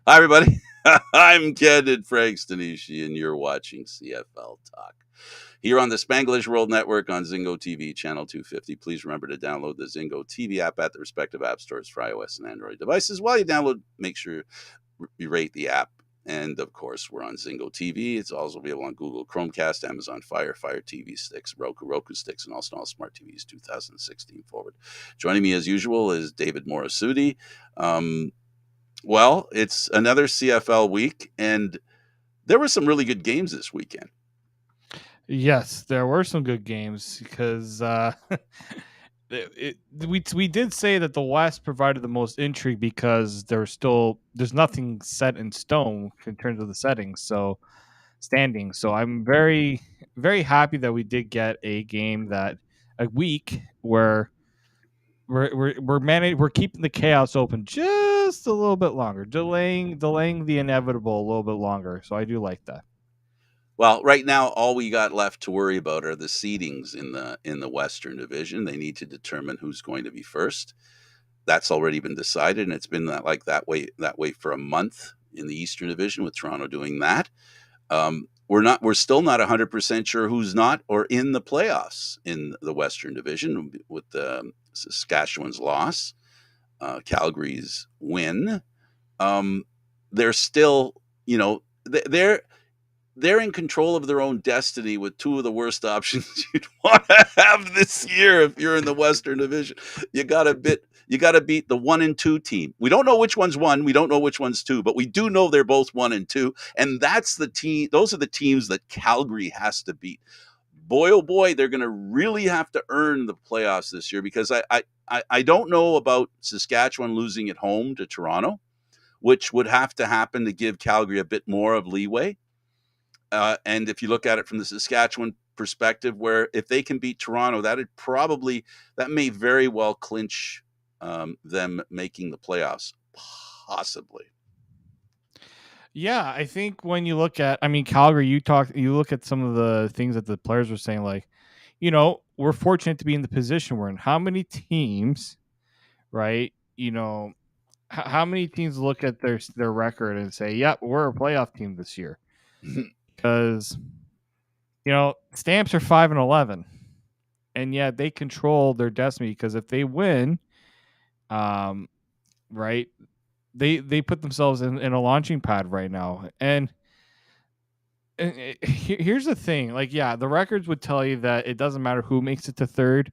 Hi, everybody. I'm Candid Frank Stanisci, and you're watching CFL Talk. Here on the Spanglish World Network on Zingo TV, channel 250. Please remember to download the Zingo TV app at the respective app stores for iOS and Android devices. While you download, make sure you rate the app. And of course, we're on Zingo TV. It's also available on Google Chromecast, Amazon Fire TV sticks, Roku sticks, and also all smart TVs 2016 forward. Joining me as usual is David Morassutti. Well, it's another CFL week, and there were some really good games this weekend. Yes, there were some good games because we did say that the West provided the most intrigue because there's nothing set in stone in terms of the settings. So standing. So I'm very happy that we did get a week where we're keeping the chaos open just a little bit longer, delaying the inevitable a little bit longer. So I do like that. Well, right now, all we got left to worry about are the seedings in the Western Division. They need to determine who's going to be first. That's already been decided, and it's been that way for a month in the Eastern Division, with Toronto doing that. We're still not 100% sure who's not or in the playoffs in the Western Division with Saskatchewan's loss, Calgary's win. They're still, they're in control of their own destiny with two of the worst options you'd want to have this year if you're in the Western Division. You got to beat the 1 and 2 team. We don't know which one's 1, we don't know which one's 2, but we do know they're both 1 and 2, and that's the team. Those are the teams that Calgary has to beat. Boy, oh boy, they're going to really have to earn the playoffs this year, because I don't know about Saskatchewan losing at home to Toronto, which would have to happen to give Calgary a bit more of leeway. And if you look at it from the Saskatchewan perspective, where if they can beat Toronto, that may very well clinch them making the playoffs, possibly. Yeah, I think when you look at, Calgary, you look at some of the things that the players were saying, like, we're fortunate to be in the position we're in. How many teams, right? How many teams look at their record and say, "Yep, we're a playoff team this year"? Because Stamps are 5-11, and yet they control their destiny. Because if they win, right, they put themselves in a launching pad right now. And here's the thing, like, yeah, the records would tell you that it doesn't matter who makes it to third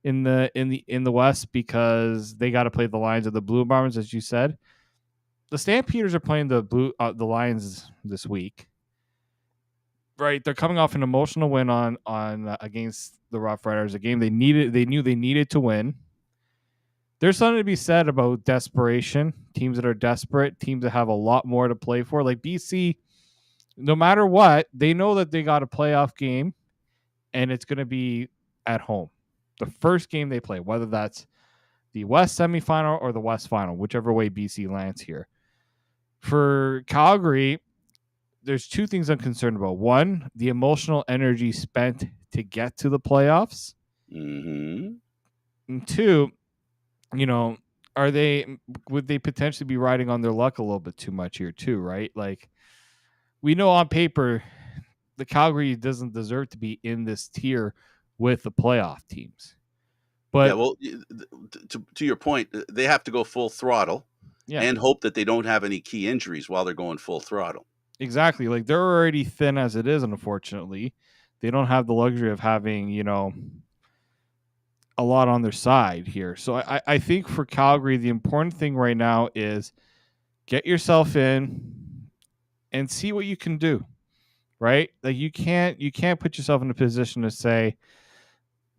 in the West, because they got to play the Lions or the Blue Bombers, as you said. The Stampeders are playing the Lions this week, right? They're coming off an emotional win on against the Roughriders, a game they knew they needed to win. There's something to be said about desperation. Teams that are desperate, teams that have a lot more to play for, like BC. No matter what, they know that they got a playoff game, and it's going to be at home. The first game they play, whether that's the West semifinal or the West final, whichever way BC lands here. For Calgary, there's two things I'm concerned about. One, the emotional energy spent to get to the playoffs. Mm-hmm. And two, would they potentially be riding on their luck a little bit too much here too, right? Like, we know on paper the Calgary doesn't deserve to be in this tier with the playoff teams. Yeah, But well, to your point, they have to go full throttle, yeah, and hope that they don't have any key injuries while they're going full throttle. exactly. Like, they're already thin as it is, and unfortunately, they don't have the luxury of having, a lot on their side here. So I think for Calgary, the important thing right now is get yourself in and see what you can do. Right? Like, you can't put yourself in a position to say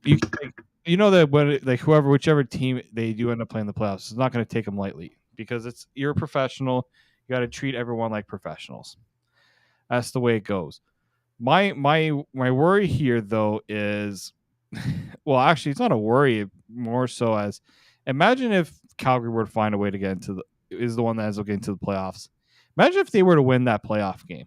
that when, like, whichever team they do end up playing the playoffs, it's not going to take them lightly, because you're a professional. You got to treat everyone like professionals. That's the way it goes. My worry here, though, is well, actually, it's not a worry, more so as, imagine if Calgary were to find a way to get is the one that ends up getting to the playoffs. Imagine if they were to win that playoff game.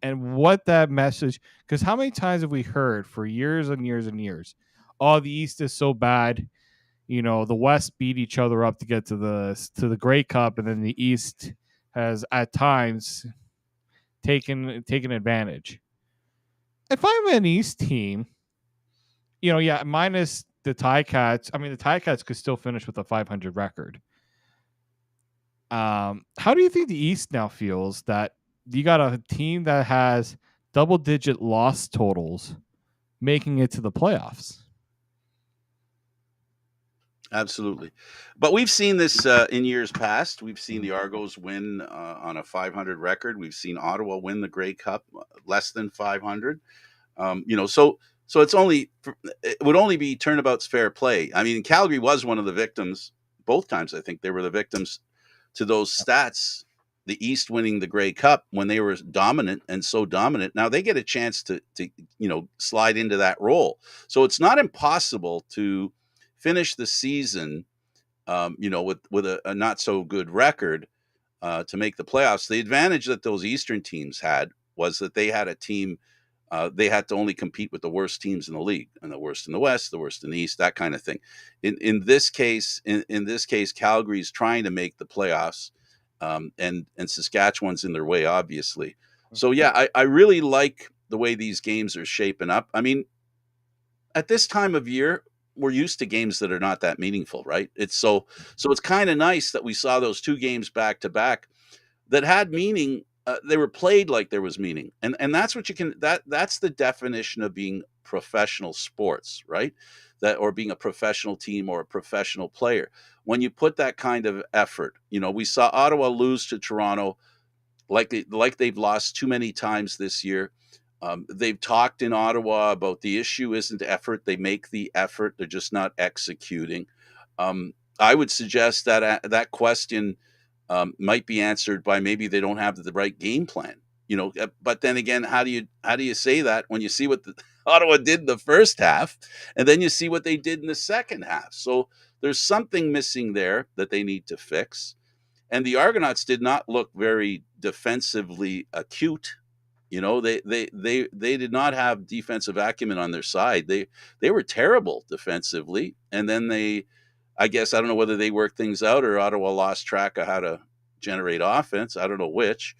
And what that message, because how many times have we heard for years and years and years, oh, the East is so bad, the West beat each other up to get to the Grey Cup, and then the East has at times taken advantage. If I'm an East team, minus the Ticats. I mean, the Ticats could still finish with a 500 record. How do you think the East now feels that you got a team that has double-digit loss totals making it to the playoffs? Absolutely. But we've seen this in years past. We've seen the Argos win on a 500 record. We've seen Ottawa win the Grey Cup less than 500. So it would only be turnabout's fair play. I mean, Calgary was one of the victims both times. I think they were the victims to those stats. The East winning the Grey Cup when they were dominant and so dominant. Now they get a chance to slide into that role. So it's not impossible to finish the season, with a not so good record to make the playoffs. The advantage that those Eastern teams had was that they had a team. They had to only compete with the worst teams in the league, and the worst in the West, the worst in the East, that kind of thing. In this case, Calgary's trying to make the playoffs, and Saskatchewan's in their way, obviously. So yeah, I really like the way these games are shaping up. I mean, at this time of year, we're used to games that are not that meaningful, right? It's it's kind of nice that we saw those two games back to back that had meaning. They were played like there was meaning, and that's what that's the definition of being professional sports, right? Or being a professional team or a professional player. When you put that kind of effort, we saw Ottawa lose to Toronto like they've lost too many times this year. They've talked in Ottawa about the issue isn't effort. They make the effort. They're just not executing. I would suggest that that question might be answered by maybe they don't have the right game plan. But then again, how do you say that when you see what Ottawa did in the first half, and then you see what they did in the second half? So there's something missing there that they need to fix. And the Argonauts did not look very defensively acute. They did not have defensive acumen on their side. They were terrible defensively, and then I guess I don't know whether they worked things out or Ottawa lost track of how to generate offense. I don't know which,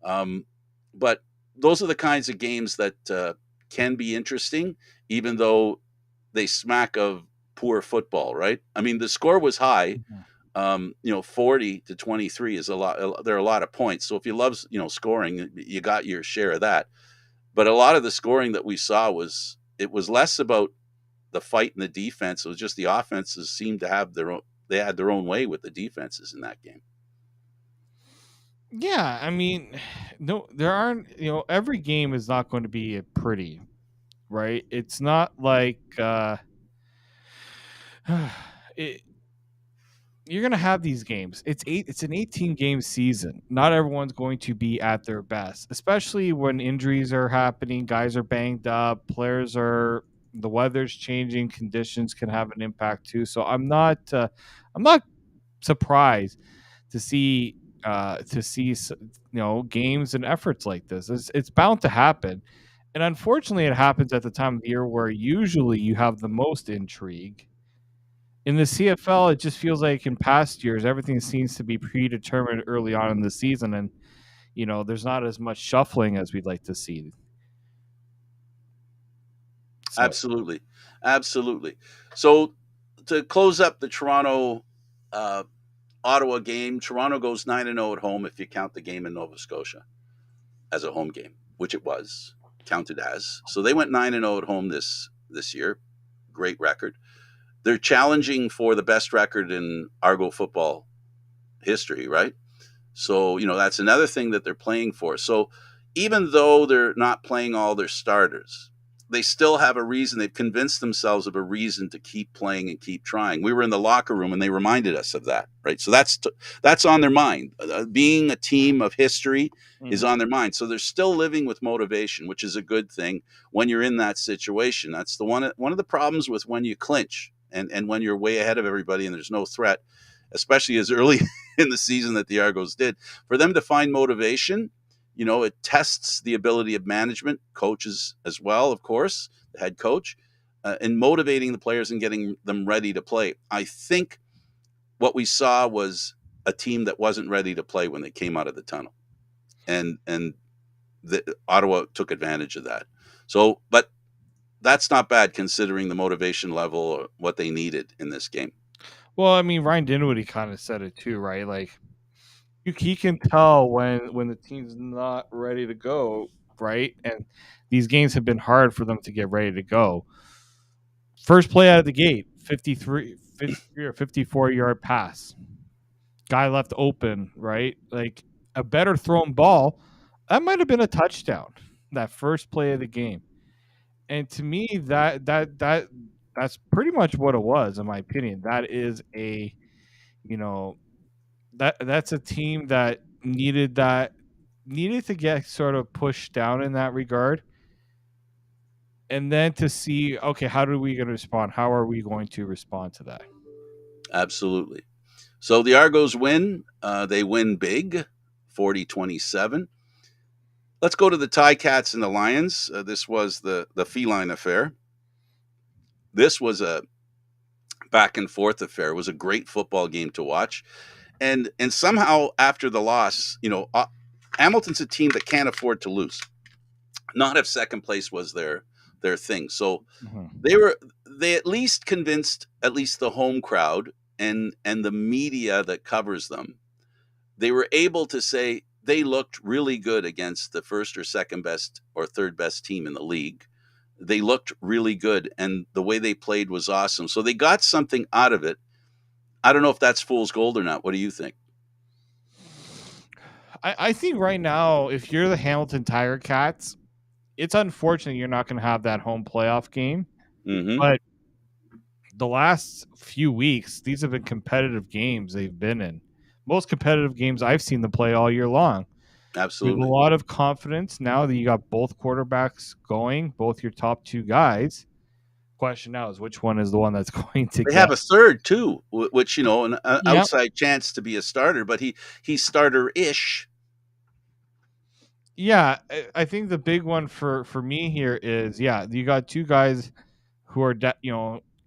but those are the kinds of games that can be interesting, even though they smack of poor football. Right? I mean, the score was high. 40-23 is a lot. There are a lot of points. So if you love, scoring, you got your share of that. But a lot of the scoring that we saw was less about the fight and the defense. It was just the offenses seemed to have they had their own way with the defenses in that game. Yeah, I mean, no, there aren't. Every game is not going to be pretty, right? It's not like you're going to have these games. It's an 18-game season. Not everyone's going to be at their best, especially when injuries are happening, guys are banged up, the weather's changing, conditions can have an impact too. So I'm not surprised to see games and efforts like this. It's bound to happen. And unfortunately it happens at the time of the year where usually you have the most intrigue. In the CFL, it just feels like in past years, everything seems to be predetermined early on in the season, and there's not as much shuffling as we'd like to see. So. Absolutely. So to close up the Toronto Ottawa game, Toronto goes 9-0 at home if you count the game in Nova Scotia as a home game, which it was counted as. So they went 9-0 at home this year. Great record. They're challenging for the best record in Argo football history, right? So, that's another thing that they're playing for. So even though they're not playing all their starters, they still have a reason. They've convinced themselves of a reason to keep playing and keep trying. We were in the locker room and they reminded us of that, right? So that's on their mind. Being a team of history is on their mind. So they're still living with motivation, which is a good thing when you're in that situation. That's one of the problems with when you clinch. And when you're way ahead of everybody and there's no threat, especially as early in the season that the Argos did, for them to find motivation, it tests the ability of management, coaches as well, of course, the head coach, in motivating the players and getting them ready to play. I think what we saw was a team that wasn't ready to play when they came out of the tunnel, and Ottawa took advantage of that. So, but that's not bad considering the motivation level or what they needed in this game. Well, I mean, Ryan Dinwiddie kind of said it too, right? Like he can tell when the team's not ready to go, right? And these games have been hard for them to get ready to go. First play out of the gate, 53 or 54-yard pass. Guy left open, right? Like a better thrown ball, that might have been a touchdown. That first play of the game. And to me, that's pretty much what it was, in my opinion. That is a, you know, that's a team that needed to get sort of pushed down in that regard, and then to see, okay, how are we going to respond? How are we going to respond to that? Absolutely. So the Argos win. They win big, 40-27. Let's go to the Ticats and the Lions. This was the feline affair. This was a back and forth affair. It was a great football game to watch. And somehow after the loss, Hamilton's a team that can't afford to lose. Not if second place was their thing. So they at least convinced at least the home crowd and the media that covers them. They were able to say they looked really good against the first or second best or third best team in the league. They looked really good, and the way they played was awesome. So they got something out of it. I don't know if that's fool's gold or not. What do you think? I think right now, if you're the Hamilton Tiger Cats, it's unfortunate you're not going to have that home playoff game. Mm-hmm. But the last few weeks, these have been competitive games they've been in. Most competitive games I've seen them play all year long. Absolutely. With a lot of confidence now that you got both quarterbacks going, both your top two guys. Question now is which one is the one that's going to They get. have a third too, which an outside chance to be a starter, but he's starter-ish. Yeah, I think the big one for me here is you got two guys who are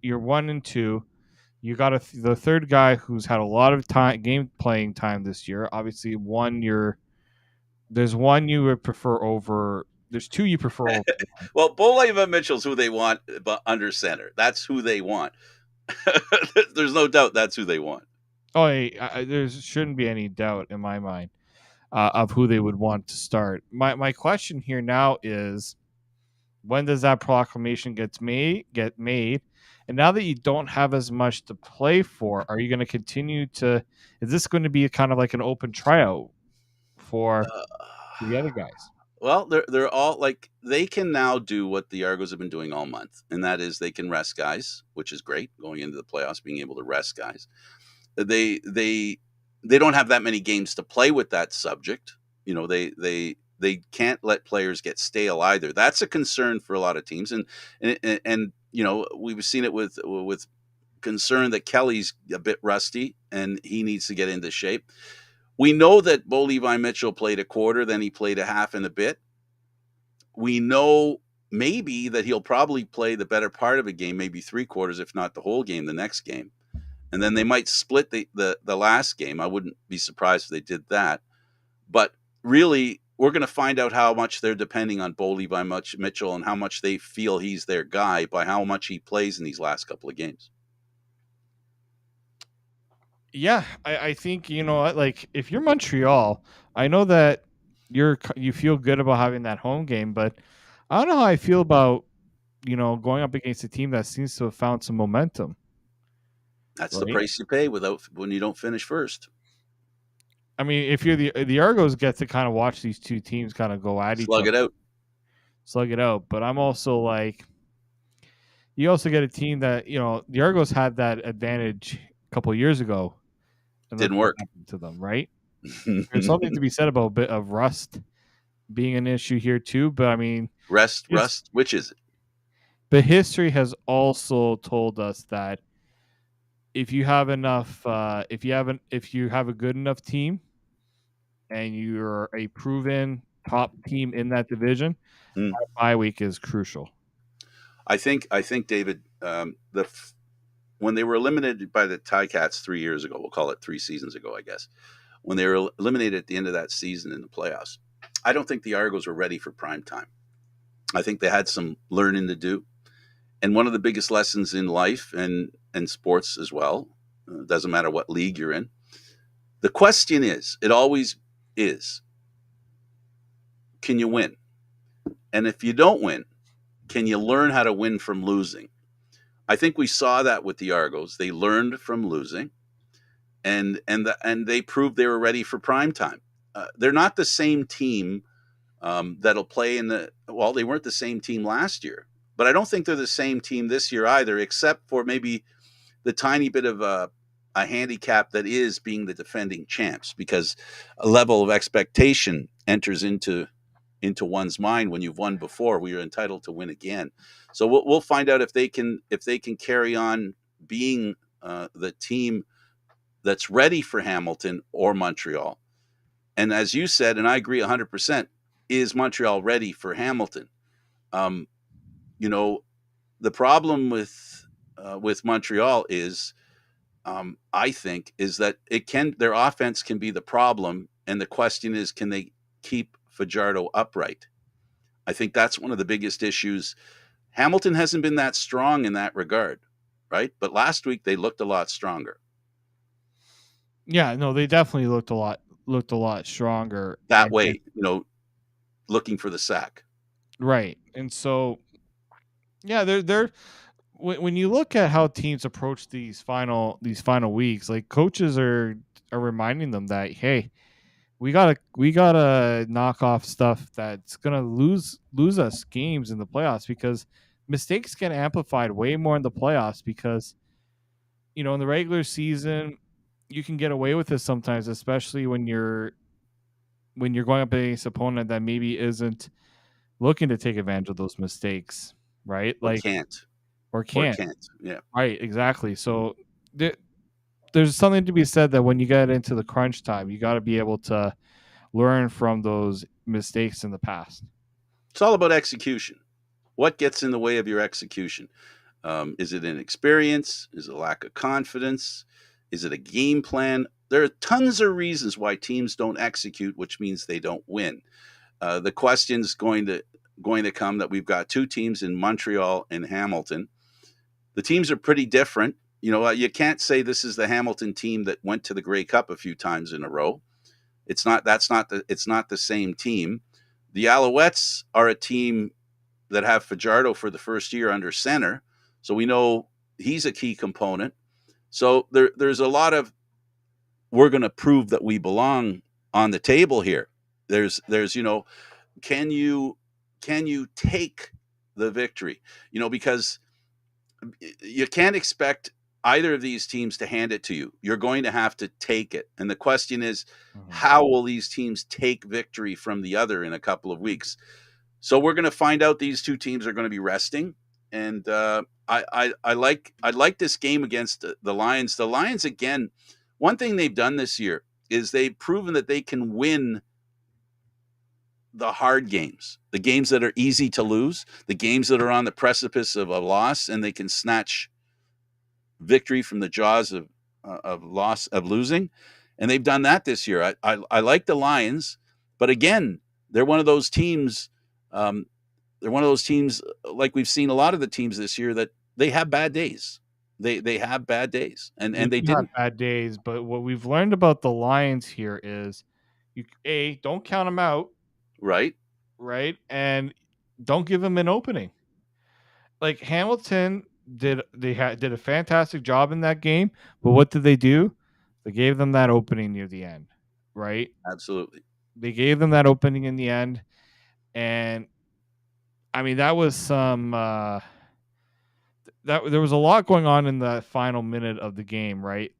you're 1 and 2. You got the third guy who's had a lot of game playing time this year. Obviously, there's one you would prefer over. There's two you prefer over. Well, Boleva Mitchell's who they want under center. That's who they want. There's no doubt that's who they want. Oh, there shouldn't be any doubt in my mind of who they would want to start. My question here now is, when does that proclamation get made? And now that you don't have as much to play for, are you going to continue to? Is this going to be kind of like an open tryout for the other guys? Well, they're all like they can now do what the Argos have been doing all month, and that is they can rest guys, which is great going into the playoffs, being able to rest guys. They don't have that many games to play with that subject. They can't let players get stale either. That's a concern for a lot of teams, and we've seen it with concern that Kelly's a bit rusty and he needs to get into shape. We know that Bo Levi Mitchell played a quarter, then he played a half and a bit. We know maybe that he'll probably play the better part of a game, maybe 3/4, if not the whole game, the next game. And then they might split the last game. I wouldn't be surprised if they did that. But really, we're going to find out how much they're depending on Bo Levi Mitchell and how much they feel he's their guy by how much he plays in these last couple of games. Yeah, I think like if you're Montreal, I know that you feel good about having that home game, but I don't know how I feel about going up against a team that seems to have found some momentum. That's right? The price you pay when you don't finish first. I mean, if you're the Argos get to kind of watch these two teams kind of go at each other, slug it out. But I'm also like, you also get a team that the Argos had that advantage a couple of years ago. And didn't work to them, right? There's something to be said about a bit of rust being an issue here too, but I mean, rust. Which is it? But history has also told us that if you have enough, if you have a good enough team, and you're a proven top team in that division, bye week is crucial. I think David, when they were eliminated by the Ticats 3 years ago, we'll call it 3 seasons ago, I guess. When they were eliminated at the end of that season in the playoffs, I don't think the Argos were ready for prime time. I think they had some learning to do. And one of the biggest lessons in life and sports as well, doesn't matter what league you're in, the question is, it always is, can you win? And if you don't win, can you learn how to win from losing? I think we saw that with the Argos. They learned from losing, and they proved they were ready for prime time. They're not the same team that'll play in the. Well, they weren't the same team last year, but I don't think they're the same team this year either, except for maybe the tiny bit of a handicap that is being the defending champs, because a level of expectation enters into one's mind when you've won before. We are entitled to win again. So we'll find out if they can carry on being the team that's ready for Hamilton or Montreal. And as you said, and I agree 100%, is Montreal ready for Hamilton? You know, the problem with Montreal is, I think, is that their offense can be the problem, and the question is, can they keep Fajardo upright? I think that's one of the biggest issues. Hamilton hasn't been that strong in that regard, right? But last week they looked a lot stronger. Yeah, no, they definitely looked a lot stronger That way, looking for the sack. Right. And so, yeah, they're when you look at how teams approach these final weeks, like coaches are reminding them that, hey, we gotta knock off stuff that's gonna lose us games in the playoffs, because mistakes get amplified way more in the playoffs, because in the regular season you can get away with this sometimes, especially when you're going up against an opponent that maybe isn't looking to take advantage of those mistakes, right? Or Like, can't. or can't. Yeah. Right, exactly. So there's something to be said that when you get into the crunch time, you got to be able to learn from those mistakes in the past. It's all about execution. What gets in the way of your execution? Is it inexperience? Is it a lack of confidence? Is it a game plan? There are tons of reasons why teams don't execute, which means they don't win. The question's going to come that we've got two teams in Montreal and Hamilton. The teams are pretty different. You can't say this is the Hamilton team that went to the Grey Cup a few times in a row. It's not the same team. The Alouettes are a team that have Fajardo for the first year under center, so we know he's a key component. So there's a lot of, we're going to prove that we belong on the table here. There's can you take the victory? Because you can't expect either of these teams to hand it to you. You're going to have to take it. And the question is, how will these teams take victory from the other in a couple of weeks? So we're going to find out. These two teams are going to be resting. And I like this game against the Lions. The Lions, again, one thing they've done this year is they've proven that they can win the hard games, the games that are easy to lose, the games that are on the precipice of a loss, and they can snatch victory from the jaws of losing. And they've done that this year. I like the Lions, but again, they're one of those teams. They're one of those teams, like we've seen a lot of the teams this year, that they have bad days. They have bad days, and they didn't have bad days. But what we've learned about the Lions here is, don't count them out, right, and don't give them an opening. Like Hamilton did a fantastic job in that game, but what did they do? They gave them that opening near the end, right? Absolutely. They gave them that opening in the end, and I mean that was some that there was a lot going on in the final minute of the game, right?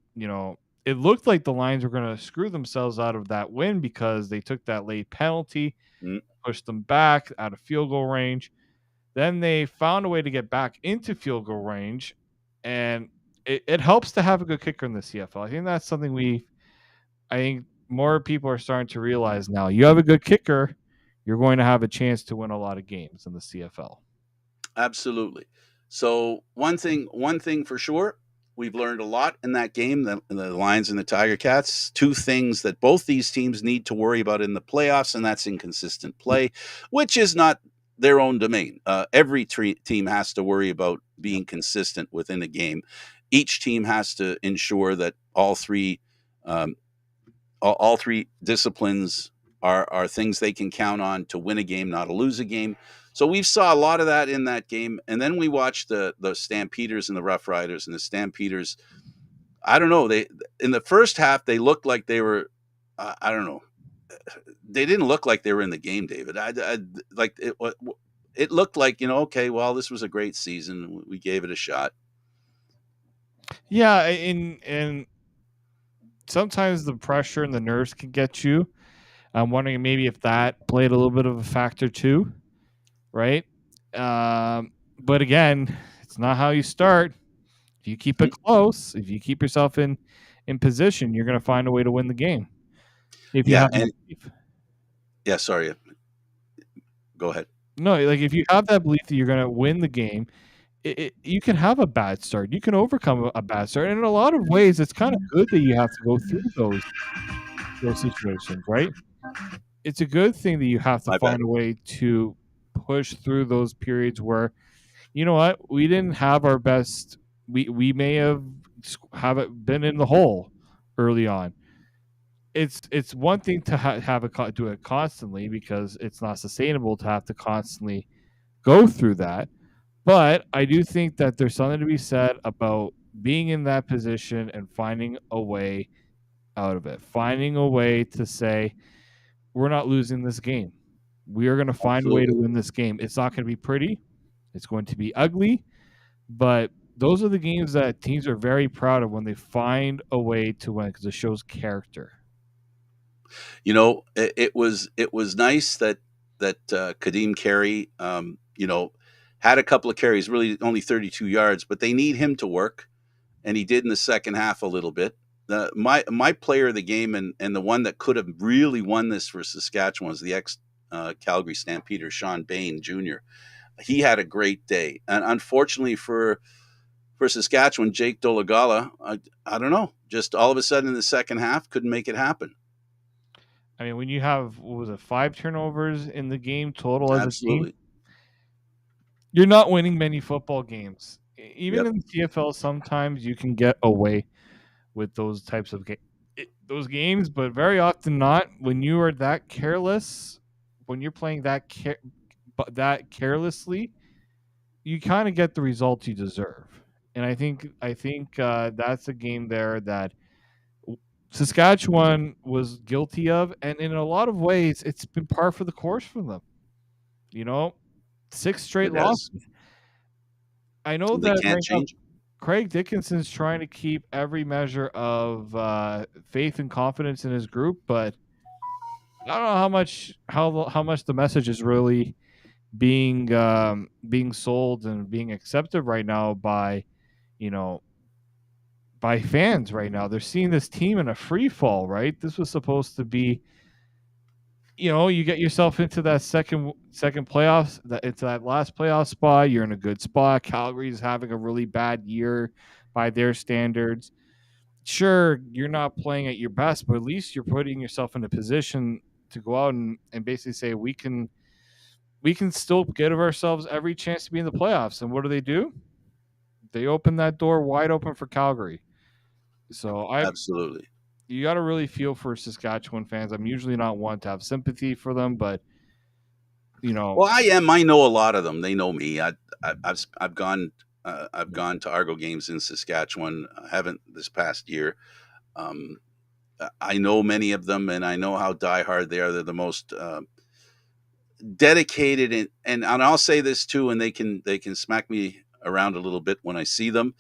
It looked like the Lions were going to screw themselves out of that win because they took that late penalty, pushed them back out of field goal range. Then they found a way to get back into field goal range, and it helps to have a good kicker in the CFL. I think that's something I think more people are starting to realize now. You have a good kicker, you're going to have a chance to win a lot of games in the CFL. Absolutely. So one thing for sure, we've learned a lot in that game. The Lions and the Tiger Cats. Two things that both these teams need to worry about in the playoffs, and that's inconsistent play, which is not their own domain. Every team has to worry about being consistent within a game. Each team has to ensure that um, all three disciplines are things they can count on to win a game, not to lose a game. So we saw a lot of that in that game, and then we watched the Stampeders and the Roughriders, and the Stampeders. I don't know. They in the first half they looked like they were. I don't know. They didn't look like they were in the game, David. I like it. It looked like, okay, well, this was a great season. We gave it a shot. Yeah, and sometimes the pressure and the nerves can get you. I'm wondering maybe if that played a little bit of a factor too, right? But again, it's not how you start. If you keep it close, if you keep yourself in position, you're going to find a way to win the game. If you Yeah, have that belief. yeah. Sorry, go ahead. No, like if you have that belief that you're going to win the game, you can have a bad start. You can overcome a bad start, and in a lot of ways, it's kind of good that you have to go through those situations, right? It's a good thing that you have to I bet. find a way to push through those periods where, you know what, we didn't have our best. We may have it been in the hole early on. It's one thing to have it do it constantly, because it's not sustainable to have to constantly go through that. But I do think that there's something to be said about being in that position and finding a way out of it, finding a way to say, we're not losing this game. We are going to find a way to Absolutely. win this game. It's not going to be pretty. It's going to be ugly, but those are the games that teams are very proud of when they find a way to win, because it shows character. It was nice that Kadeem Carey, had a couple of carries, really only 32 yards, but they need him to work, and he did in the second half a little bit. My player of the game, and the one that could have really won this for Saskatchewan, was the ex Calgary Stampeder, Sean Bain Jr. He had a great day, and unfortunately for Saskatchewan, Jake Dolagala, I don't know, just all of a sudden in the second half couldn't make it happen. I mean, when you have, what was it, 5 turnovers in the game total as a team, Absolutely. you're not winning many football games. Even Yep. in the CFL, sometimes you can get away with those types of those games, but very often not. When you are that careless, when you're playing that carelessly, you kind of get the results you deserve. And I think that's a game there that Saskatchewan was guilty of, and in a lot of ways, it's been par for the course for them. You know, 6 straight It has. losses. I know They that can't right now change. Craig Dickinson's trying to keep every measure of faith and confidence in his group, but I don't know how much the message is really being sold and being accepted right now by, you know, by fans right now. They're seeing this team in a free fall, right? This was supposed to be, you get yourself into that second playoffs, into that last playoff spot. You're in a good spot. Calgary's having a really bad year by their standards. Sure, you're not playing at your best, but at least you're putting yourself in a position to go out and basically say, we can still give ourselves every chance to be in the playoffs. And what do? They open that door wide open for Calgary. So Absolutely. you got to really feel for Saskatchewan fans. I'm usually not one to have sympathy for them, but Well, I am. I know a lot of them. They know me. I've gone to Argo games in Saskatchewan. I haven't this past year. Um, I know many of them, and I know how diehard they are. They're the most dedicated, and I'll say this too, and they can smack me around a little bit when I see them,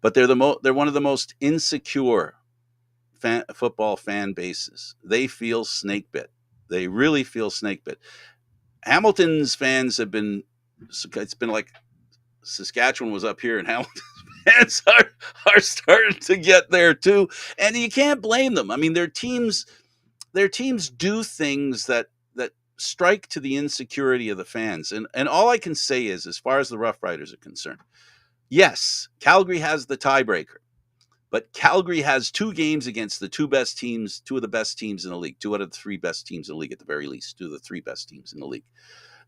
but they're one of the most insecure football fan bases. They feel snake bit. They really feel snake bit. Hamilton's fans have been. It's been like Saskatchewan was up here, and Hamilton's fans are starting to get there too, and you can't blame them. I mean, their teams do things that strike to the insecurity of the fans. And all I can say is, as far as the Rough Riders are concerned, yes, Calgary has the tiebreaker, but Calgary has 2 games against the 2 best teams, 2 of the best teams in the league, 2 out of the 3 best teams in the league at the very least, 2 of the 3 best teams in the league.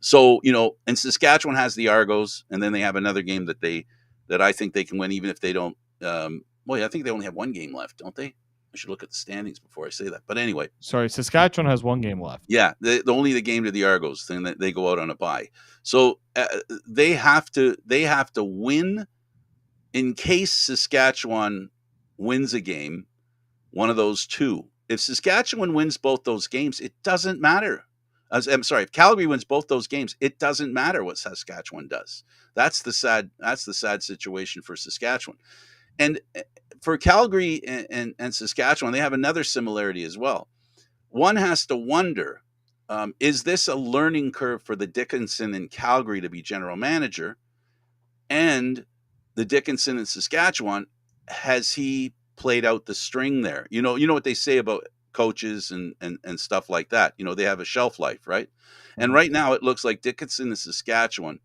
So, and Saskatchewan has the Argos, and then they have another game that I think they can win, even if they don't. I think they only have 1 game left, don't they? I should look at the standings before I say that. But anyway, sorry, Saskatchewan has 1 game left. Yeah, only the game to the Argos, then they go out on a bye. So they have to win in case Saskatchewan wins a game, one of those 2. If Saskatchewan wins both those games, it doesn't matter. I'm sorry, if Calgary wins both those games, it doesn't matter what Saskatchewan does. That's the sad situation for Saskatchewan. And for Calgary and Saskatchewan, they have another similarity as well. One has to wonder, is this a learning curve for the Dickinson in Calgary to be general manager? And the Dickinson in Saskatchewan, has he played out the string there? You know what they say about coaches and stuff like that. They have a shelf life, right? And right now it looks like Dickinson in Saskatchewan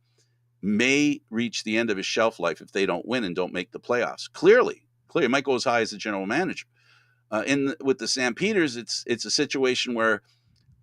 may reach the end of his shelf life if they don't win and don't make the playoffs. Clearly, it might go as high as the general manager. With the Stampeders, it's a situation where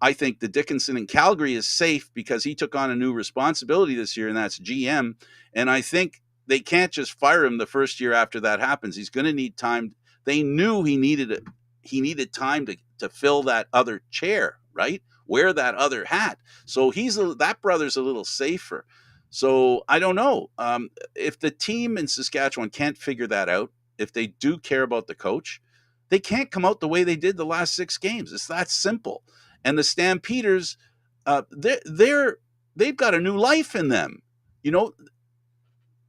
I think the Dickinson in Calgary is safe because he took on a new responsibility this year, and that's GM. And I think they can't just fire him the first year after that happens. He's going to need time. They knew he needed time to fill that other chair, right? Wear that other hat. So that brother's a little safer. So I don't know. If the team in Saskatchewan can't figure that out, if they do care about the coach, they can't come out the way they did the last 6 games. It's that simple. And the Stampeders, they've got a new life in them.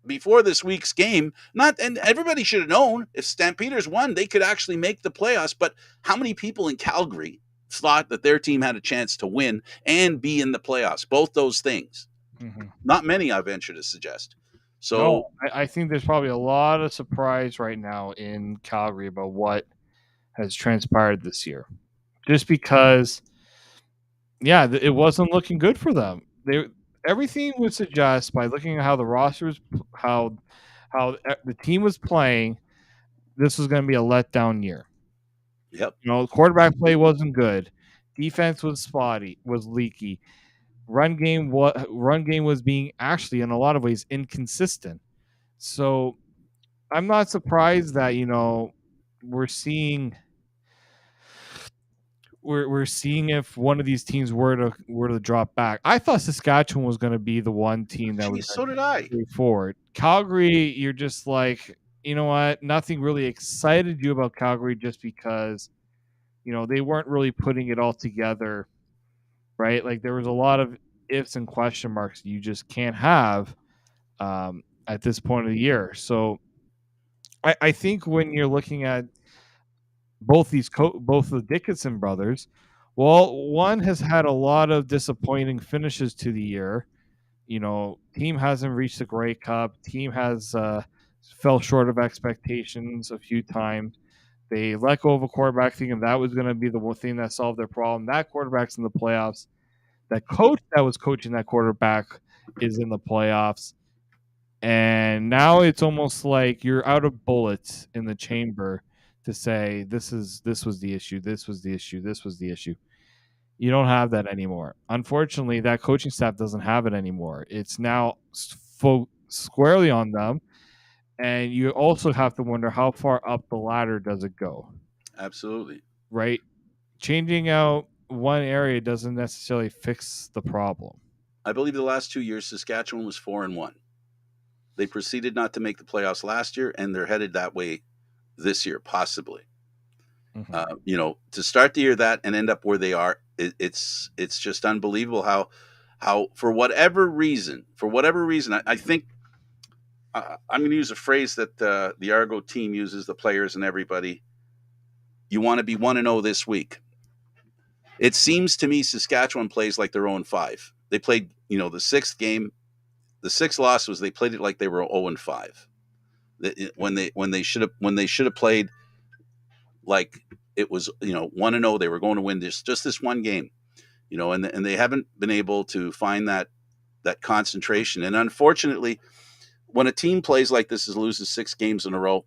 Before this week's game, and everybody should have known if Stampeders won, they could actually make the playoffs. But how many people in Calgary thought that their team had a chance to win and be in the playoffs? Both those things. Mm-hmm. Not many, I venture to suggest. So I think there's probably a lot of surprise right now in Calgary about what has transpired this year, just because, it wasn't looking good for them. Everything would suggest, by looking at how the rosters, how the team was playing, this was going to be a letdown year. Yep. Quarterback play wasn't good. Defense was spotty, was leaky. Run game was being actually in a lot of ways inconsistent. So I'm not surprised that we're seeing if one of these teams were to drop back. I thought Saskatchewan was going to be the one team that was. So did I. Forward. Calgary, you're just like, you know what? Nothing really excited you about Calgary, just because they weren't really putting it all together, right? Like, there was a lot of ifs and question marks you just can't have at this point of the year. So I think when you're looking at both the Dickinson brothers, well, one has had a lot of disappointing finishes to the year. Team hasn't reached the Grey Cup. Team has fell short of expectations a few times. They let go of a quarterback thinking that was going to be the one thing that solved their problem. That quarterback's in the playoffs. That coach that was coaching that quarterback is in the playoffs. And now it's almost like you're out of bullets in the chamber to say this was the issue, this was the issue, this was the issue. You don't have that anymore. Unfortunately, that coaching staff doesn't have it anymore. It's now squarely on them. And you also have to wonder, how far up the ladder does it go? Absolutely. Right? Changing out one area doesn't necessarily fix the problem. I believe the last 2 years, Saskatchewan was 4-1. They proceeded not to make the playoffs last year, and they're headed that way this year, possibly. Mm-hmm. To start the year that and end up where they are, it's just unbelievable how for whatever reason, I think I'm going to use a phrase that the Argo team uses, the players and everybody. You want to be 1-0 this week. It seems to me Saskatchewan plays like they're 0-5. They played, the 6th game. The 6th loss was they played it like they were 0-5. When they should have played like it was 1-0. They were going to win just this one game. and they haven't been able to find that concentration. And unfortunately, when a team plays like this, loses 6 games in a row,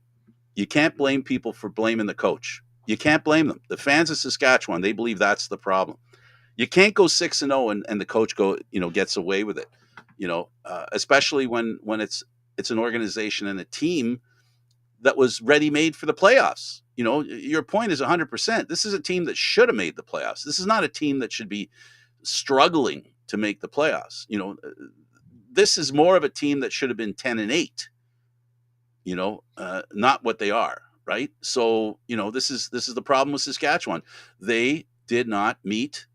you can't blame people for blaming the coach. You can't blame them. The fans of Saskatchewan, they believe that's the problem. You can't go 6-0 and the coach gets away with it. Especially when it's an organization and a team that was ready made for the playoffs. Your point is 100%. This is a team that should have made the playoffs. This is not a team that should be struggling to make the playoffs. This is more of a team that should have been 10-8. Not what they are, right? So, this is the problem with Saskatchewan. They did not meet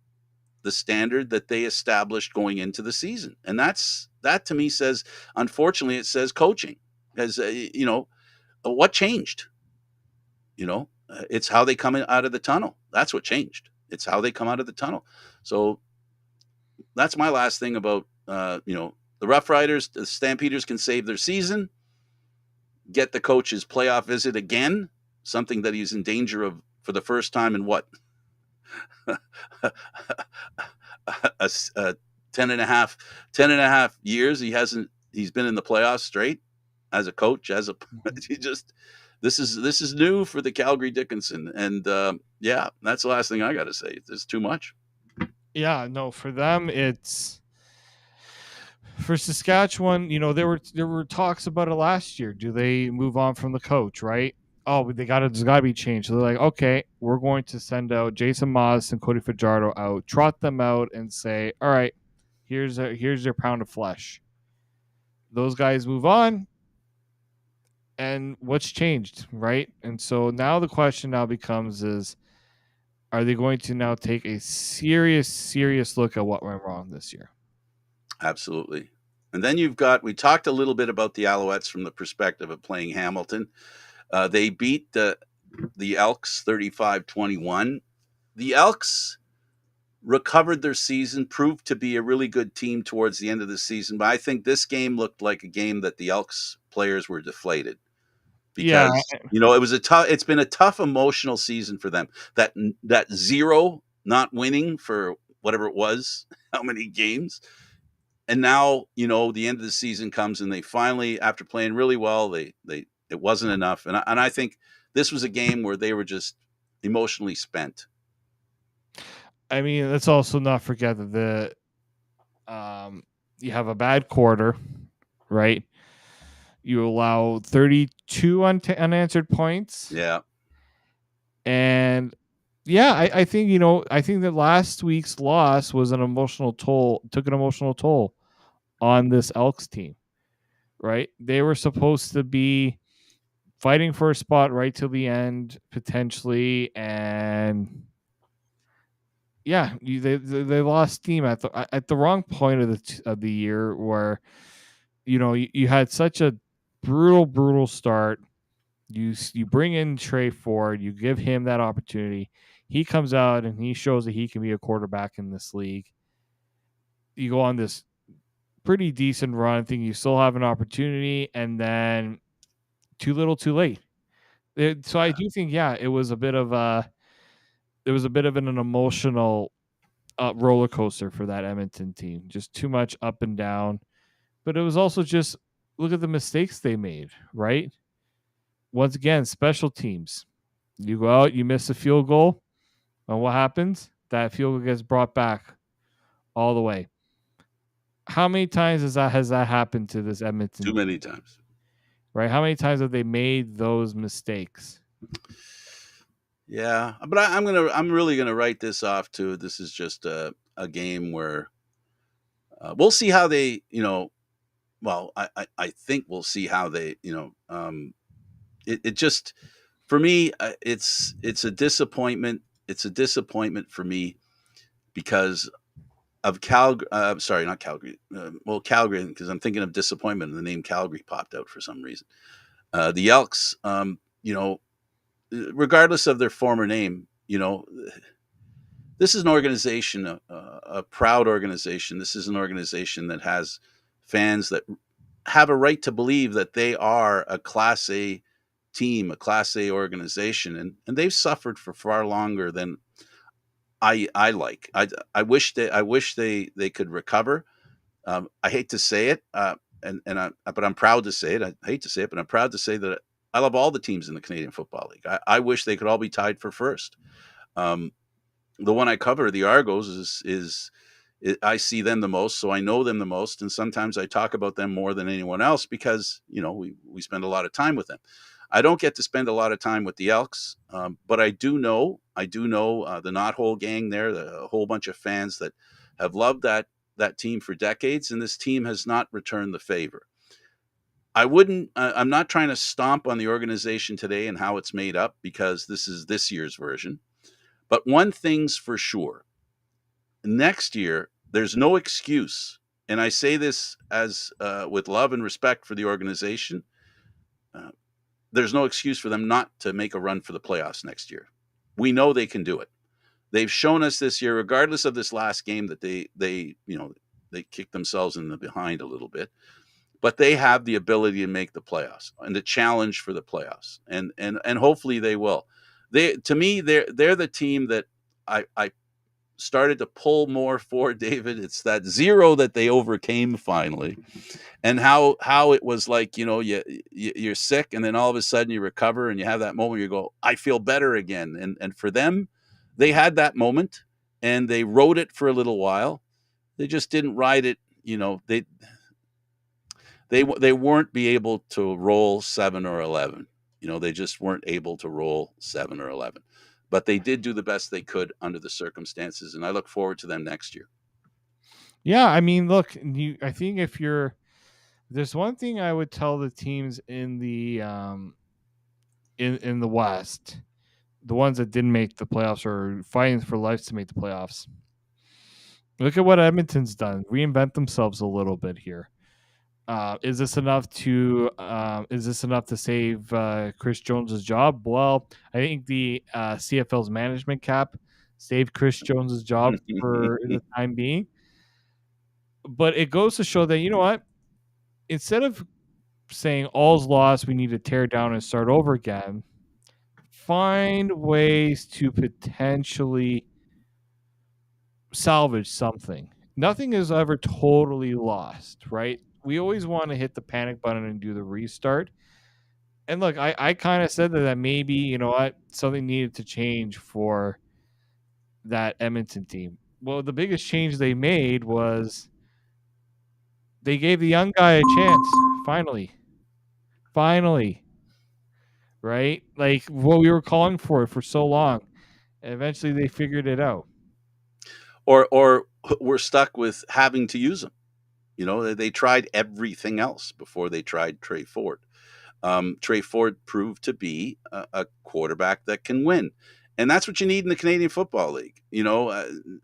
the standard that they established going into the season. And that to me says, unfortunately, it says coaching. As what changed? It's how they come out of the tunnel. That's what changed. It's how they come out of the tunnel. So that's my last thing about, the Roughriders. The Stampeders can save their season, get the coach's playoff visit again, something that he's in danger of for the first time in what? 10 and a half years. He's been in the playoffs straight as a coach, this is new for the Calgary Dickinson. And that's the last thing I got to say. There's too much. Yeah, no, for them, for Saskatchewan, there were talks about it last year. Do they move on from the coach, right? Oh, there's got to be changed. So they're like, okay, we're going to send out Jason Moss and Cody Fajardo out, trot them out, and say, all right, here's your pound of flesh. Those guys move on, and what's changed, right? And so now the question becomes is, are they going to now take a serious look at what went wrong this year? Absolutely. And then we talked a little bit about the Alouettes from the perspective of playing Hamilton. They beat the Elks 35-21. The Elks recovered their season, proved to be a really good team towards the end of the season. But I think this game looked like a game that the Elks players were deflated. Because, it's been a tough emotional season for them. That 0 not winning for whatever it was, how many games. And now, the end of the season comes and they finally, after playing really well, it wasn't enough. And I think this was a game where they were just emotionally spent. I mean, let's also not forget that you have a bad quarter, right? You allow 32 unanswered points. Yeah. And I think that last week's loss was took an emotional toll on this Elks team, right? They were supposed to be fighting for a spot right till the end, potentially, and they lost steam at the wrong point of the year, where you had such a brutal start. You bring in Trey Ford, you give him that opportunity. He comes out and he shows that he can be a quarterback in this league. You go on this pretty decent run, think you still have an opportunity, and then too little, too late. So I do think, it was a bit of an emotional roller coaster for that Edmonton team. Just too much up and down. But it was also just, look at the mistakes they made, right? Once again, special teams. You go out, you miss a field goal, and what happens? That field goal gets brought back all the way. How many times has that happened to this Edmonton team? Too many times. Right? How many times have they made those mistakes? Yeah, but I'm really gonna write this off too. This is just a game where we'll see how they, I think we'll see how they, it just, for me, it's a disappointment. It's a disappointment for me because of Calgary. Sorry, not Calgary. Calgary, because I'm thinking of disappointment, and the name Calgary popped out for some reason. The Elks, regardless of their former name, this is an organization, a proud organization. This is an organization that has fans that have a right to believe that they are a Class A team, a Class A organization, and they've suffered for far longer than I like. I wish they could recover. I hate to say it, but I'm proud to say it. I hate to say it, but I'm proud to say that I love all the teams in the Canadian Football League. I wish they could all be tied for first. The one I cover, the Argos, is I see them the most, so I know them the most, and sometimes I talk about them more than anyone else because we spend a lot of time with them. I don't get to spend a lot of time with the Elks, but I do know the Knothole gang there, a whole bunch of fans that have loved that team for decades, and this team has not returned the favor. I'm not trying to stomp on the organization today and how it's made up because this is this year's version. But one thing's for sure. Next year, there's no excuse. And I say this as with love and respect for the organization. There's no excuse for them not to make a run for the playoffs next year. We know they can do it. They've shown us this year, regardless of this last game, that they kicked themselves in the behind a little bit. But they have the ability to make the playoffs and to challenge for the playoffs, and hopefully they will. To me, they're the team that I started to pull more for, David. It's that zero that they overcame finally, and how it was like you're sick, and then all of a sudden you recover, and you have that moment you go, I feel better again. And for them, they had that moment, and they rode it for a little while. They just didn't ride it. They weren't be able to roll 7 or 11. They just weren't able to roll 7 or 11. But they did do the best they could under the circumstances, and I look forward to them next year. Yeah, I mean, look, I think there's one thing I would tell the teams in the in the West, the ones that didn't make the playoffs or fighting for lives to make the playoffs. Look at what Edmonton's done. Reinvent themselves a little bit here. Is this enough to save Chris Jones's job? Well, I think the CFL's management cap saved Chris Jones's job for the time being. But it goes to show that, you know what? Instead of saying all's lost, we need to tear down and start over again, find ways to potentially salvage something. Nothing is ever totally lost, right? We always want to hit the panic button and do the restart. And look, I kind of said that maybe, you know what, something needed to change for that Edmonton team. Well, the biggest change they made was they gave the young guy a chance. Finally. Right? Like what we were calling for so long. And eventually they figured it out. Or we're stuck with having to use them. They tried everything else before they tried Trey Ford. Trey Ford proved to be a quarterback that can win. And that's what you need in the Canadian Football League.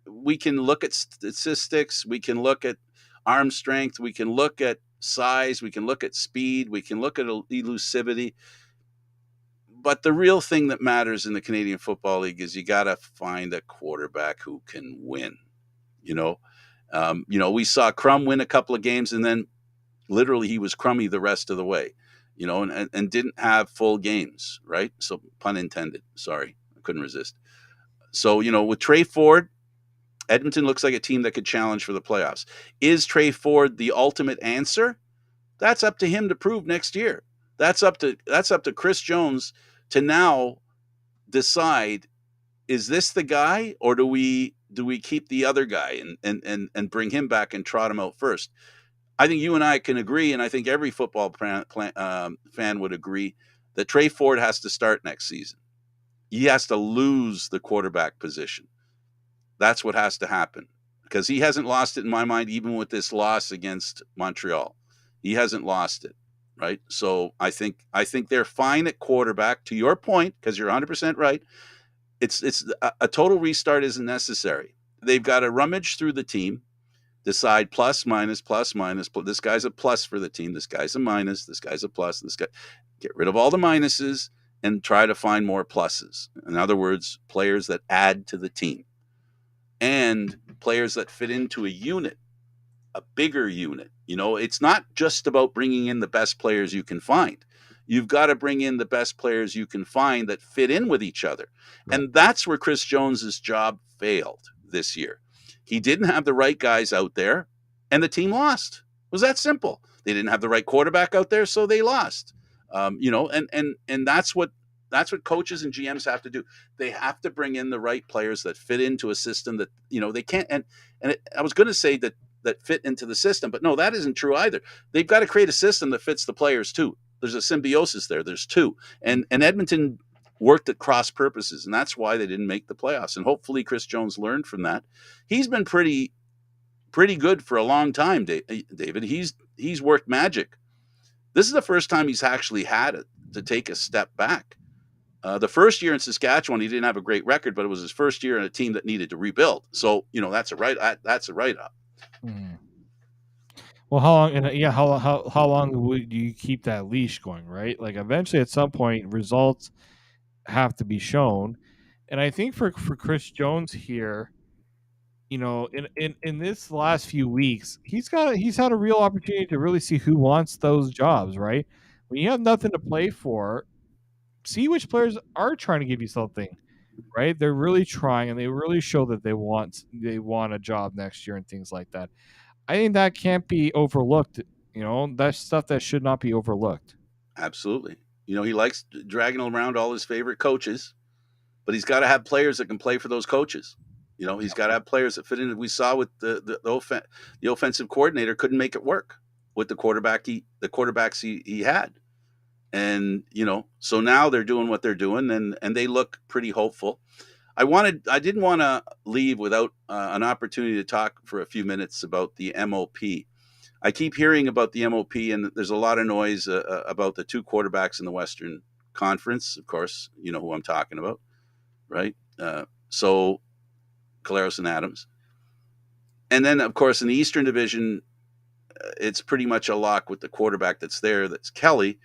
We can look at statistics. We can look at arm strength. We can look at size. We can look at speed. We can look at elusivity. But the real thing that matters in the Canadian Football League is you got to find a quarterback who can win. We saw Crum win a couple of games, and then literally he was crummy the rest of the way, and didn't have full games, right? So pun intended. Sorry, I couldn't resist. So, with Trey Ford, Edmonton looks like a team that could challenge for the playoffs. Is Trey Ford the ultimate answer? That's up to him to prove next year. That's up to Chris Jones to now decide, is this the guy, or do we keep the other guy and bring him back and trot him out first? I think you and I can agree, and I think every football fan would agree, that Trey Ford has to start next season. He has to lose the quarterback position. That's what has to happen, because he hasn't lost it in my mind, even with this loss against Montreal. He hasn't lost it, right? So I think they're fine at quarterback, to your point, because you're 100% right. It's a total restart isn't necessary. They've got to rummage through the team, decide plus, minus. This guy's a plus for the team. This guy's a minus. This guy's a plus. This guy, get rid of all the minuses and try to find more pluses. In other words, players that add to the team and players that fit into a unit, a bigger unit. It's not just about bringing in the best players you can find. You've got to bring in the best players you can find that fit in with each other. Right. And that's where Chris Jones's job failed this year. He didn't have the right guys out there, and the team lost. It was that simple. They didn't have the right quarterback out there, so they lost. And that's what coaches and GMs have to do. They have to bring in the right players that fit into a system that they can't. I was going to say that fit into the system, but no, that isn't true either. They've got to create a system that fits the players too. There's a symbiosis there. There's two, and Edmonton worked at cross purposes, and that's why they didn't make the playoffs. And hopefully, Chris Jones learned from that. He's been pretty good for a long time, David. He's worked magic. This is the first time he's actually had it to take a step back. The first year in Saskatchewan, he didn't have a great record, but it was his first year in a team that needed to rebuild. So that's a write up. Mm. Well, how long? And how long would you keep that leash going? Right, like eventually, at some point, results have to be shown. And I think for Chris Jones here, in this last few weeks, he's had a real opportunity to really see who wants those jobs. Right, when you have nothing to play for, see which players are trying to give you something. Right, they're really trying, and they really show that they want a job next year and things like that. I think that can't be overlooked. That's stuff that should not be overlooked. Absolutely. He likes dragging around all his favorite coaches, but he's got to have players that can play for those coaches. He's got to have players that fit in. We saw with the offensive coordinator couldn't make it work with the quarterbacks he had. And, so now they're doing what they're doing, and they look pretty hopeful. I didn't want to leave without an opportunity to talk for a few minutes about the MOP. I keep hearing about the MOP, and there's a lot of noise about the two quarterbacks in the Western Conference. Of course, you know who I'm talking about, right? So Collaros and Adams. And then, of course, in the Eastern Division, it's pretty much a lock with the quarterback that's there. That's Kelly.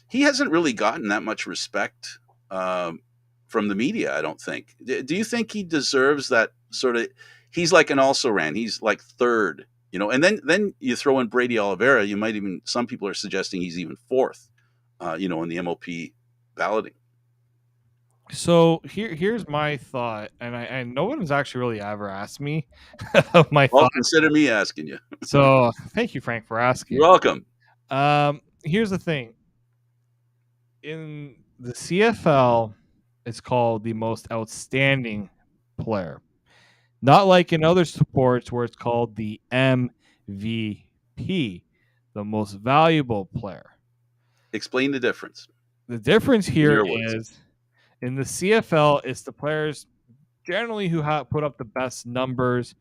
He hasn't really gotten that much respect from the media, I don't think. Do you think he deserves that sort of? He's like an also-ran. He's like third, and then you throw in Brady Oliveira. You might even, some people are suggesting he's even fourth, in the MOP balloting. So here's my thought, and no one has actually really ever asked me my Well, thought. consider me asking you. So thank you, Frank, for asking. You're welcome. Here's the thing. In the CFL, it's called the most outstanding player. Not like in other sports where it's called the MVP, the most valuable player. Explain the difference. The difference here is in the CFL, it's the players generally who put up the best numbers,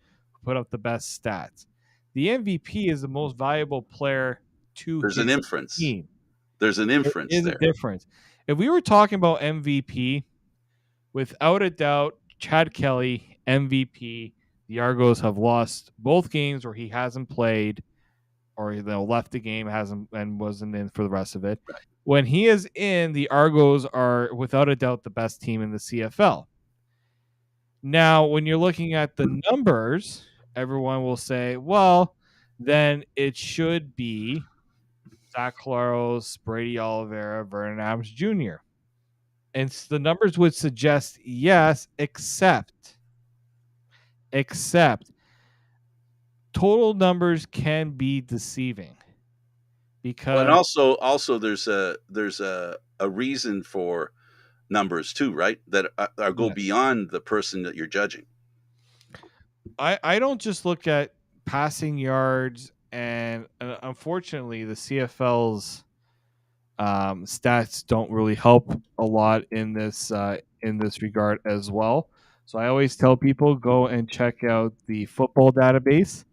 put up the best stats. The MVP is the most valuable player to There's his an inference. team. There's an inference there. There. A difference. If we were talking about MVP, without a doubt, Chad Kelly, MVP, the Argos have lost both games where he hasn't played or left the game, hasn't and wasn't in for the rest of it. Right. When he is in, the Argos are without a doubt the best team in the CFL. Now, when you're looking at the numbers, everyone will say, well, then it should be Zach Collaros, Brady Oliveira, Vernon Adams Jr. And the numbers would suggest yes, except total numbers can be deceiving because and also there's a reason for numbers too, right? That go beyond the person that you're judging. I don't just look at passing yards, and unfortunately, the CFL's stats don't really help a lot in this regard as well. So I always tell people go and check out the football database.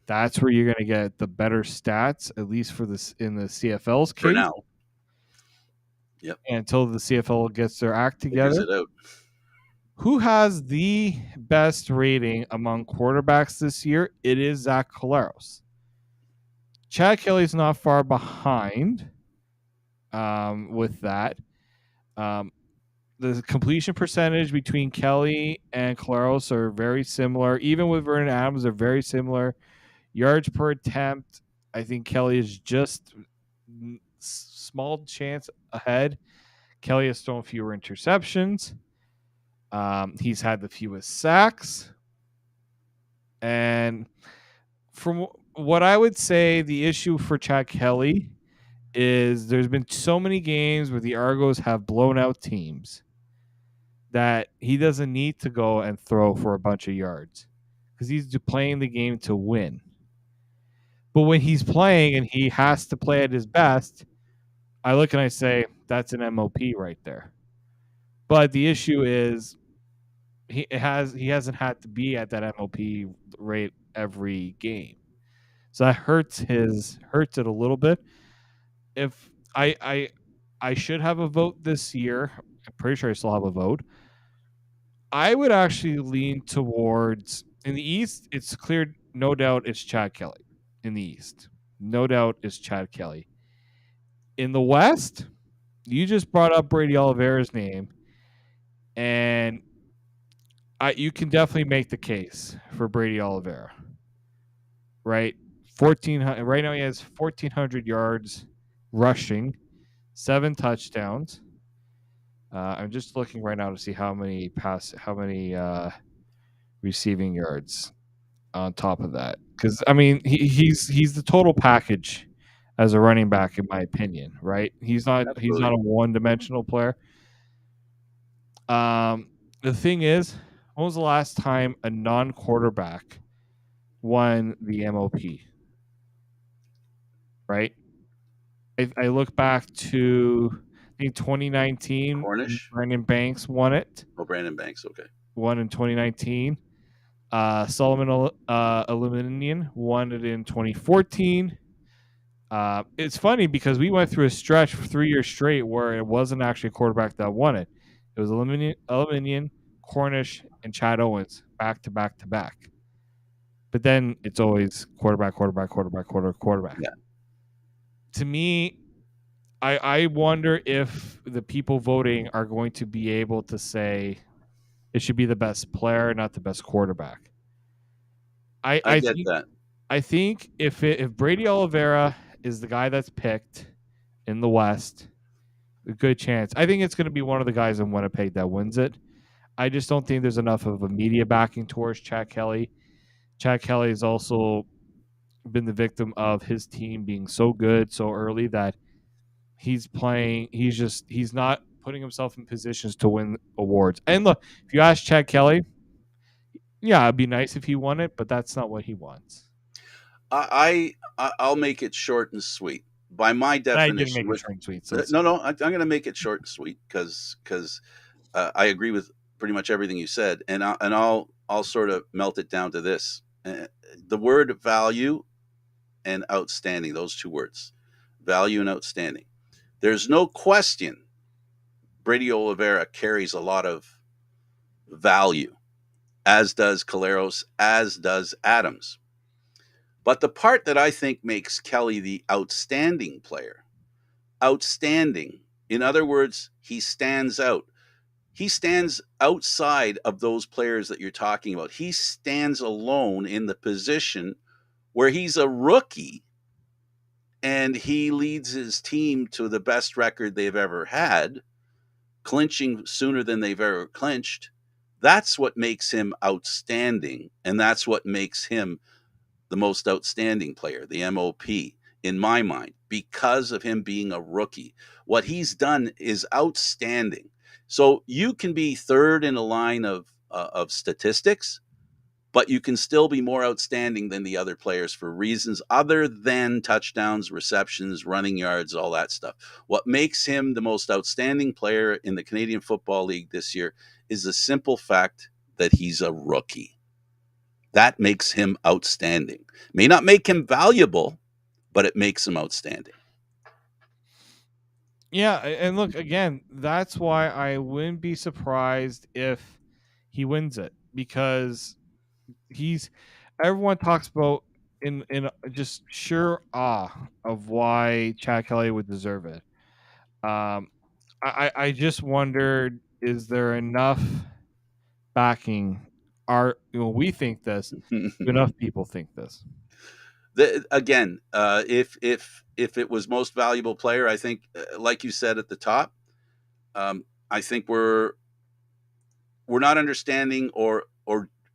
That's where you're going to get the better stats, at least for this in the CFL's case. For now. Yep. Until the CFL gets their act together. Figures it out. Who has the best rating among quarterbacks this year? It is Zach Collaros. Chad Kelly's not far behind with that. The completion percentage between Kelly and Collaros are very similar. Even with Vernon Adams, they're very similar. Yards per attempt, I think Kelly is just small chance ahead. Kelly has thrown fewer interceptions. He's had the fewest sacks. And from what I would say, the issue for Chad Kelly is there's been so many games where the Argos have blown out teams that he doesn't need to go and throw for a bunch of yards because he's playing the game to win. But when he's playing and he has to play at his best, I look and I say, that's an MOP right there. But the issue is he hasn't had to be at that MOP rate every game. So that hurts it a little bit. If I should have a vote this year, I'm pretty sure I still have a vote. I would actually lean towards in the East, it's clear, no doubt it's Chad Kelly. In the East, no doubt it's Chad Kelly. In the West, you just brought up Brady Oliveira's name, and you can definitely make the case for Brady Oliveira. Right? 1400 right now he has 1400 yards rushing, 7 touchdowns. I'm just looking right now to see how many receiving yards on top of that. Because I mean, he's the total package as a running back, in my opinion. Right? He's not a one-dimensional player. The thing is, when was the last time a non-quarterback won the MOP? Right? I look back to I think 2019. Cornish? Brandon Banks won it. Oh, Brandon Banks. Okay. Won in 2019. Solomon Illuminating won it in 2014. It's funny because we went through a stretch for 3 years straight where it wasn't actually a quarterback that won it. It was Illuminating, Cornish, and Chad Owens back to back to back. But then it's always quarterback. Yeah. To me, I wonder if the people voting are going to be able to say it should be the best player, not the best quarterback. I get think, that. I think if Brady Oliveira is the guy that's picked in the West, a good chance. I think it's going to be one of the guys in Winnipeg that wins it. I just don't think there's enough of a media backing towards Chad Kelly. Chad Kelly has also been the victim of his team being so good so early that he's not putting himself in positions to win awards. And look, if you ask Chad Kelly, yeah, it'd be nice if he won it, but that's not what he wants. I'll make it short and sweet. By my definition, I didn't make it short and sweet. So no, I'm going to make it short and sweet because I agree with pretty much everything you said, and I'll sort of melt it down to this: the word value and outstanding. Those two words, value and outstanding. There's no question Brady Oliveira carries a lot of value, as does Caleros, as does Adams. But the part that I think makes Kelly the outstanding player, outstanding, in other words, he stands out. He stands outside of those players that you're talking about. He stands alone in the position where he's a rookie and he leads his team to the best record they've ever had, clinching sooner than they've ever clinched. That's what makes him outstanding, and that's what makes him the most outstanding player, the MOP, in my mind, because of him being a rookie. What he's done is outstanding. So you can be third in a line of statistics, but you can still be more outstanding than the other players for reasons other than touchdowns, receptions, running yards, all that stuff. What makes him the most outstanding player in the Canadian Football League this year is the simple fact that he's a rookie. That makes him outstanding. May not make him valuable, but it makes him outstanding. Yeah, and look, again, that's why I wouldn't be surprised if he wins it, because everyone talks about in just sheer awe of why Chad Kelly would deserve it. I just wondered, is there enough backing? We think this. Enough people think this. Again, if it was most valuable player, I think, like you said at the top, I think we're not understanding, or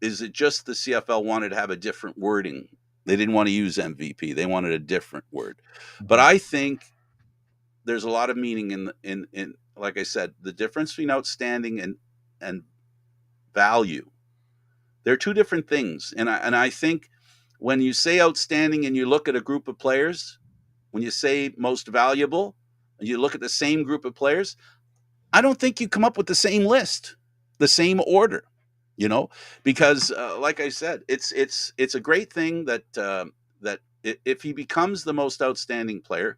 is it just the CFL wanted to have a different wording? They didn't want to use MVP. They wanted a different word. But I think there's a lot of meaning in like I said, the difference between outstanding and value. They're two different things. And I think when you say outstanding and you look at a group of players, when you say most valuable and you look at the same group of players, I don't think you come up with the same list, the same order, because like I said, it's a great thing that if he becomes the most outstanding player,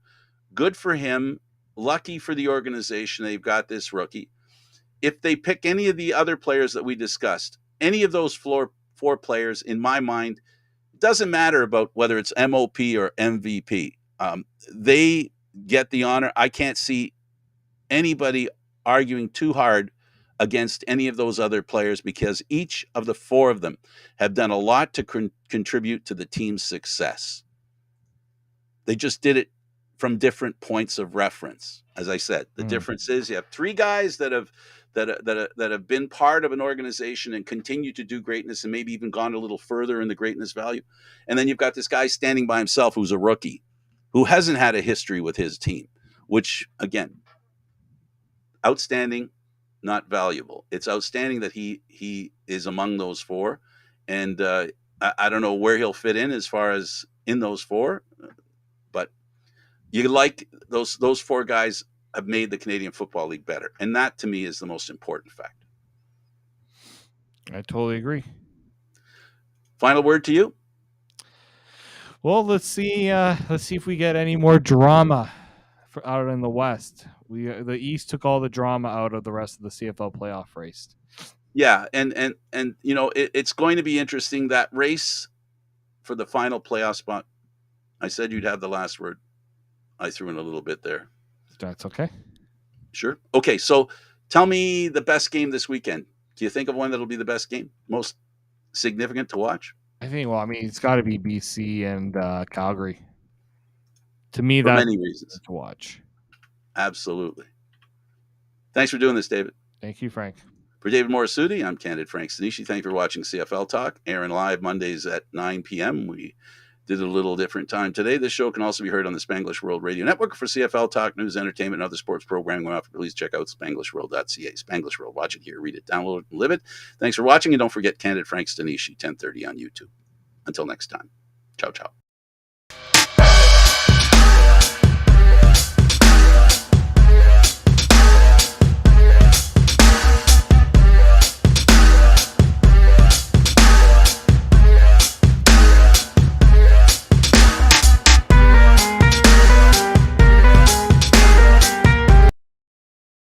good for him. Lucky for the organization, they've got this rookie. If they pick any of the other players that we discussed, any of those four players, in my mind, it doesn't matter about whether it's MOP or MVP. They get the honor. I can't see anybody arguing too hard against any of those other players, because each of the four of them have done a lot to contribute to the team's success. They just did it from different points of reference. As I said, the difference is you have three guys that have been part of an organization and continue to do greatness, and maybe even gone a little further in the greatness value. And then you've got this guy standing by himself who's a rookie, who hasn't had a history with his team, which, again, outstanding, not valuable. It's outstanding that he is among those four. And I don't know where he'll fit in as far as in those four, but you like those four guys have made the Canadian Football League better. And that, to me, is the most important fact. I totally agree. Final word to you? Well, let's see if we get any more drama out in the West. The East took all the drama out of the rest of the CFL playoff race. Yeah, and it's going to be interesting, that race for the final playoff spot. I said you'd have the last word. I threw in a little bit there. That's okay. Sure. Okay, so tell me the best game this weekend. Do you think of one that'll be the best game, most significant to watch? I think, it's got to be BC and Calgary. To me, for that's many reasons to watch. Absolutely. Thanks for doing this, David. Thank you, Frank. For David Morassutti, I'm Candid Frank Stanisci. Thank you for watching CFL Talk, airing live Mondays at 9 p.m. We did a little different time today. This show can also be heard on the Spanglish World Radio Network. For CFL Talk, news, entertainment, and other sports programming, please check out SpanglishWorld.ca. Spanglish World. Watch it here, read it, download it, and live it. Thanks for watching, and don't forget Candid Frank Stanisci, 10:30 on YouTube. Until next time. Ciao, ciao.